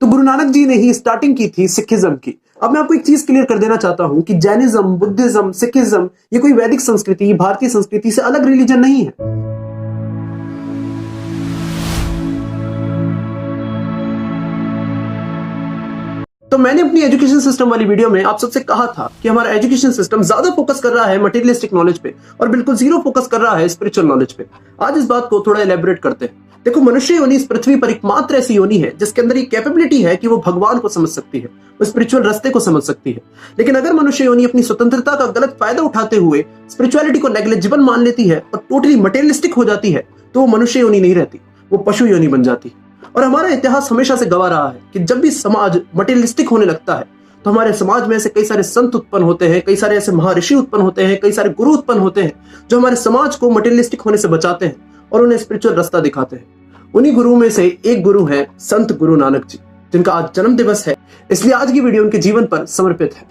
तो गुरु नानक जी ने ही स्टार्टिंग की थी सिखिज्म की। अब मैं आपको एक चीज क्लियर कर देना चाहता हूं कि जैनिज्म, बुद्धिज्म, सिखिज्म ये कोई वैदिक संस्कृति, भारतीय संस्कृति से अलग रिलीजन नहीं है। तो मैंने अपनी एजुकेशन सिस्टम वाली वीडियो में आप सबसे कहा था कि हमारा एजुकेशन सिस्टम ज्यादा फोकस कर रहा है मटेरियलिस्टिक नॉलेज पे और बिल्कुल जीरो फोकस कर रहा है स्पिरिचुअल नॉलेज पे। आज इस बात को थोड़ा एलैबोरेट करते हैं। देखो, मनुष्य योनि इस पृथ्वी पर एकमात्र ऐसी योनि है जिसके अंदर ये कैपेबिलिटी है कि वो भगवान को समझ सकती है, वो स्पिरिचुअल रास्ते को समझ सकती है। लेकिन अगर मनुष्य योनि अपनी स्वतंत्रता का गलत फायदा उठाते हुए स्पिरिचुअलिटी को नेग्लिजिबल मान लेती है और टोटली मटेरियलिस्टिक हो जाती है, तो वो मनुष्य योनि नहीं रहती, वो पशु योनि बन जाती है। और हमारा इतिहास हमेशा से गवाह रहा है कि जब भी समाज मटेरियलिस्टिक होने लगता है तो हमारे समाज में ऐसे कई सारे संत उत्पन्न होते हैं, कई सारे ऐसे महर्षि उत्पन्न होते हैं, कई सारे गुरु उत्पन्न होते हैं जो हमारे समाज को मटेरियलिस्टिक होने से बचाते हैं और उन्हें स्पिरिचुअल रास्ता दिखाते हैं। उन्हीं गुरु में से एक गुरु है संत गुरु नानक जी, जिनका आज जन्म दिवस है, इसलिए आज की वीडियो उनके जीवन पर समर्पित है।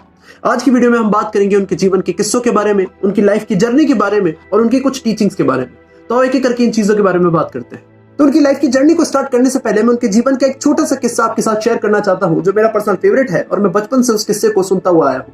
आज की वीडियो में हम बात करेंगे उनके जीवन के किस्सों के बारे में, उनकी लाइफ की जर्नी के बारे में और उनकी कुछ टीचिंग्स के बारे में। तो एक एक करके इन चीजों के बारे में बात करते हैं। तो उनकी लाइफ की जर्नी को स्टार्ट करने से पहले मैं उनके जीवन का एक छोटा सा किस्सा आपके साथ शेयर करना चाहता हूं, जो मेरा पर्सनल फेवरेट है और मैं बचपन से उस किस्से को सुनता हुआ आया हूं।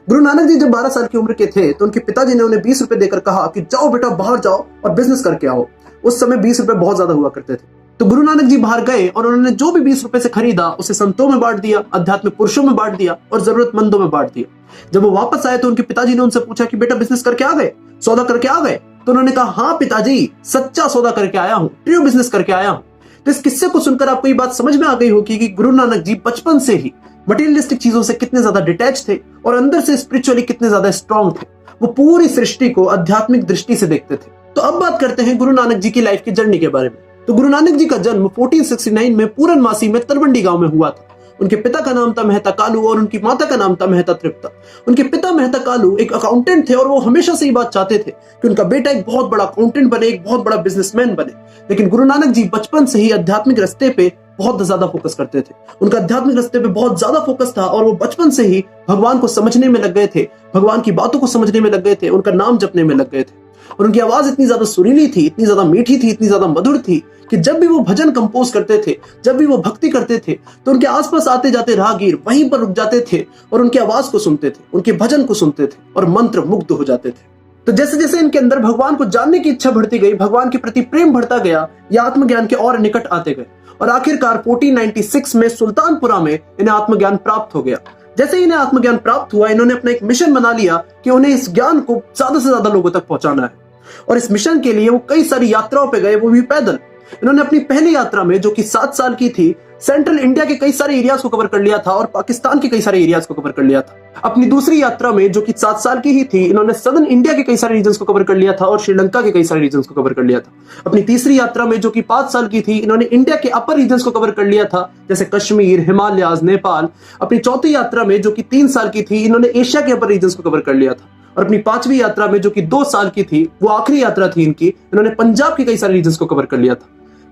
गुरु नानक जी जब 12 साल की उम्र के थे तो उनके पिताजी ने उन्हें 20 रुपए देकर कहा कि जाओ बेटा, बाहर जाओ और बिजनेस करके आओ। उस समय 20 रुपए बहुत ज्यादा हुआ करते थे। तो गुरु नानक जी बाहर गए और उन्होंने जो भी 20 रुपए से खरीदा उसे संतों में बांट दिया, आध्यात्मिक पुरुषों में बांट दिया और जरूरतमंदों में बांट दिया। जब वो वापस आए तो उनके पिताजी ने उनसे पूछा कि बेटा, बिजनेस करके आ गए, सौदा करके आ गए? तो उन्होंने कहा, हाँ पिताजी, सच्चा सौदा करके आया हूँ, ट्रू बिजनेस करके आया हूँ। तो इस किस्से को सुनकर आपको ये बात समझ में आ गई होगी कि गुरु नानक जी बचपन से ही मटेरियलिस्टिक चीजों से कितने ज्यादा डिटैच थे और अंदर से स्पिरिचुअली कितने ज्यादा स्ट्रांग थे। वो पूरी सृष्टि को आध्यात्मिक दृष्टि से देखते थे। तो अब बात करते हैं गुरु नानक जी की लाइफ की जर्नी के बारे में। तो गुरु नानक जी का जन्म 1469 में पूरनमासी में तलवंडी गांव में हुआ था। उनके पिता का नाम था मेहता कालू और उनकी माता का नाम था मेहता तृप्ता। उनके पिता मेहता कालू एक अकाउंटेंट थे और वो हमेशा से ये बात चाहते थे कि उनका बेटा एक बहुत बड़ा अकाउंटेंट बने, एक बहुत बड़ा बिजनेसमैन बने। लेकिन गुरु नानक जी बचपन से ही आध्यात्मिक रास्ते पे बहुत ज्यादा फोकस करते थे। उनका आध्यात्मिक रास्ते पे बहुत ज्यादा फोकस था और वो बचपन से ही भगवान को समझने में लग गए थे, भगवान की बातों को समझने में लग गए थे, उनका नाम जपने में लग गए थे। और उनकी आवाज इतनी ज्यादा सुरीली थी, इतनी ज्यादा मीठी थी, इतनी ज्यादा मधुर थी कि जब भी वो भजन कंपोज करते थे, जब भी वो भक्ति करते थे, तो उनके आसपास आते जाते राहगीर वहीं पर रुक जाते थे और उनकी आवाज को सुनते थे, उनके भजन को सुनते थे और मंत्र मुग्ध हो जाते थे। तो जैसे जैसे इनके अंदर भगवान को जानने की इच्छा बढ़ती गई, भगवान के प्रति प्रेम बढ़ता गया, ये आत्मज्ञान के और निकट आते गए और आखिरकार 1496 में सुल्तानपुरा में इन्हें आत्मज्ञान प्राप्त हो गया। जैसे ही इन्हें आत्मज्ञान प्राप्त हुआ, इन्होंने अपना एक मिशन बना लिया कि उन्हें इस ज्ञान को ज्यादा से ज्यादा लोगों तक पहुंचाना है। और इस मिशन के लिए वो कई सारी यात्राओं पे गए, वो भी पैदल। इन्होंने अपनी पहली यात्रा में, जो कि 7 साल की थी, सेंट्रल इंडिया के कई सारे एरियाज को कवर कर लिया था और पाकिस्तान के कई सारे एरियाज को कवर कर लिया था। अपनी दूसरी यात्रा में, जो कि 7 साल की ही थी, इन्होंने सदर्न इंडिया के कई सारे रीजन्स को कवर कर लिया था और श्रीलंका के कई सारे रीजन्स को कवर कर लिया था। अपनी तीसरी यात्रा में, जो कि 5 साल की थी, इन्होंने इंडिया के अपर रीजन्स को कवर कर लिया था, जैसे कश्मीर, हिमालयाज, नेपाल। अपनी चौथी यात्रा में, जो कि 3 साल की थी, इन्होंने एशिया के अपर रीजन्स को कवर कर लिया था। और अपनी 5वीं यात्रा में, जो कि 2 साल की थी, वो आखिरी यात्रा थी इनकी, इन्होंने पंजाब के कई सारे रीजन्स को कवर कर लिया था।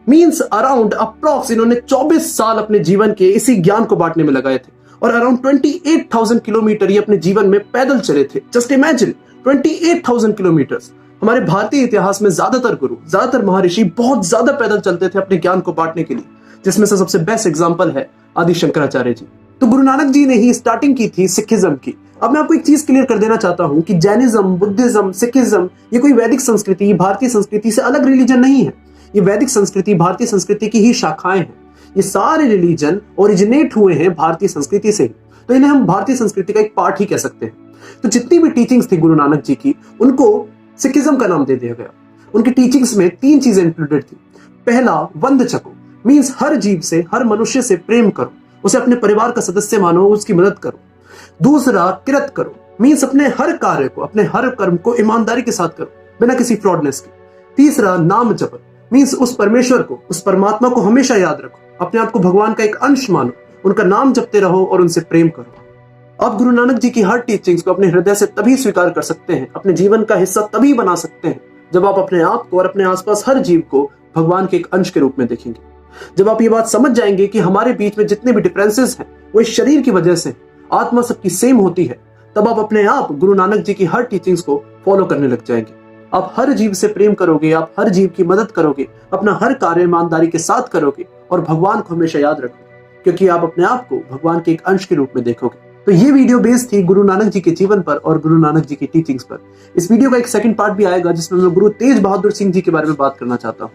मींस अराउंड अप्रॉक्स इन्होंने 24 साल अपने जीवन के इसी ज्ञान को बांटने में लगाए थे और अराउंड 28,000 किलोमीटर ये अपने जीवन में पैदल चले थे। Just imagine 28,000 kilometres. हमारे भारतीय इतिहास में ज्यादातर गुरु, ज्यादातर महर्षि बहुत ज्यादा पैदल चलते थे अपने ज्ञान को बांटने के लिए, जिसमें से सबसे बेस्ट एग्जाम्पल है आदि शंकराचार्य जी। तो गुरु नानक जी ने ही स्टार्टिंग की थी सिखिज्म की। अब मैं आपको एक चीज क्लियर कर देना चाहता हूं कि जैनिज्म, बुद्धिज्म, सिखिज्म ये कोई वैदिक संस्कृति, भारतीय संस्कृति से अलग रिलीजन नहीं है। ये वैदिक संस्कृति, भारतीय संस्कृति की ही शाखाएं हैं। ये सारे रिलीजन ओरिजिनेट हुए हैं भारतीय संस्कृति से ही, तो इन्हें हम भारतीय संस्कृति का एक पार्ट ही कह सकते हैं। तो जितनी भी टीचिंग्स थी गुरु नानक जी की, उनको सिखिज्म का नाम दे दिया गया। उनकी टीचिंग्स में 3 चीजें इंक्लूडेड थी। पहला, वंद चको, मीन्स हर जीव से, हर मनुष्य से प्रेम करो, उसे अपने परिवार का सदस्य मानो, उसकी मदद करो। दूसरा, किरत करो, मीन्स अपने हर कार्य को, अपने हर कर्म को ईमानदारी के साथ करो, बिना किसी फ्रॉडनेस के। तीसरा, नाम जपन, मीन्स उस परमेश्वर को, उस परमात्मा को हमेशा याद रखो, अपने आप को भगवान का एक अंश मानो, उनका नाम जपते रहो और उनसे प्रेम करो। आप गुरु नानक जी की हर टीचिंग्स को अपने हृदय से तभी स्वीकार कर सकते हैं, अपने जीवन का हिस्सा तभी बना सकते हैं, जब आप अपने आप को और अपने आसपास हर जीव को भगवान के एक अंश के रूप में देखेंगे। जब आप ये बात समझ जाएंगे कि हमारे बीच में जितने भी डिफरेंसेस हैं वो इस शरीर की वजह से, आत्मा सबकी सेम होती है, तब आप अपने आप गुरु नानक जी की हर टीचिंग्स को फॉलो करने लग जाएंगे। आप हर जीव से प्रेम करोगे, आप हर जीव की मदद करोगे, अपना हर कार्य ईमानदारी के साथ करोगे और भगवान को हमेशा याद रखोगे। क्योंकि आप अपने आप को भगवान के एक अंश के रूप में देखोगे। तो ये वीडियो बेस्ड थी गुरु नानक जी के जीवन पर और गुरु नानक जी की टीचिंग्स पर। इस वीडियो का एक सेकंड पार्ट भी आएगा जिसमें मैं गुरु तेज बहादुर सिंह जी के बारे में बात करना चाहता हूँ।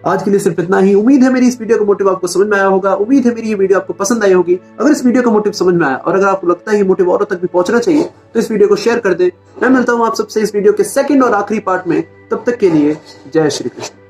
आज के लिए सिर्फ इतना ही। उम्मीद है मेरी इस वीडियो का मोटिव आपको समझ में आया होगा। उम्मीद है मेरी ये वीडियो आपको पसंद आई होगी। अगर इस वीडियो का मोटिव समझ में आया और अगर आपको लगता है ये मोटिव औरों तक भी पहुंचना चाहिए तो इस वीडियो को शेयर कर दे। मैं मिलता हूं आप सबसे इस वीडियो के सेकंड और आखिरी पार्ट में। तब तक के लिए जय श्री कृष्ण।